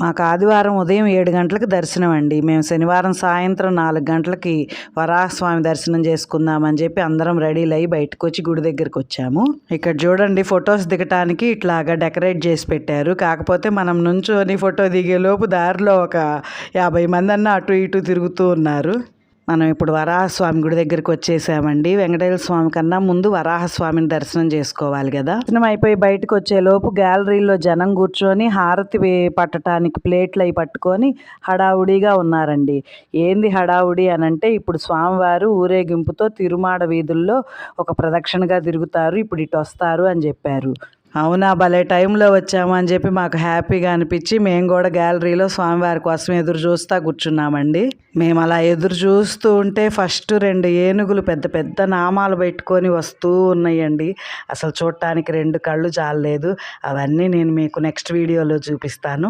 మాకు ఆదివారం ఉదయం 7 గంటలకు దర్శనం అండి. మేము శనివారం సాయంత్రం 4 గంటలకి వరాహస్వామి దర్శనం చేసుకుందామని చెప్పి అందరం రెడీలు అయ్యి బయటకు వచ్చి గుడి దగ్గరికి వచ్చాము. ఇక్కడ చూడండి ఫొటోస్ దిగటానికి ఇట్లాగా డెకరేట్ చేసి పెట్టారు. కాకపోతే మనం నుంచొని ఫోటో దిగే లోపు దారిలో ఒక 50 మంది అన్న అటు ఇటు తిరుగుతూ ఉన్నారు. మనం ఇప్పుడు వరాహస్వామి గుడి దగ్గరికి వచ్చేసామండి. వెంకటేశ్వర స్వామి కన్నా ముందు వరాహస్వామిని దర్శనం చేసుకోవాలి కదా. దర్శనం అయిపోయి బయటకు వచ్చేలోపు గ్యాలరీలో జనం కూర్చొని హారతి పట్టడానికి ప్లేట్లు అవి పట్టుకొని హడావుడిగా ఉన్నారండి. ఏంది హడావుడి అని అంటే, ఇప్పుడు స్వామివారు ఊరేగింపుతో తిరుమాడ వీధుల్లో ఒక ప్రదక్షిణగా తిరుగుతారు, ఇప్పుడు ఇటు వస్తారు అని చెప్పారు. అవునా, భలే టైంలో వచ్చాము అని చెప్పి మాకు హ్యాపీగా అనిపించి మేము కూడా గ్యాలరీలో స్వామివారి కోసం ఎదురు చూస్తూ కూర్చున్నామండి. మేము అలా ఎదురు చూస్తూ ఉంటే ఫస్ట్ 2 ఏనుగులు పెద్ద పెద్ద నామాలు పెట్టుకొని వస్తూ ఉన్నాయండి. అసలు చూడటానికి 2 కళ్ళు చాలలేదు. అవన్నీ నేను మీకు నెక్స్ట్ వీడియోలో చూపిస్తాను.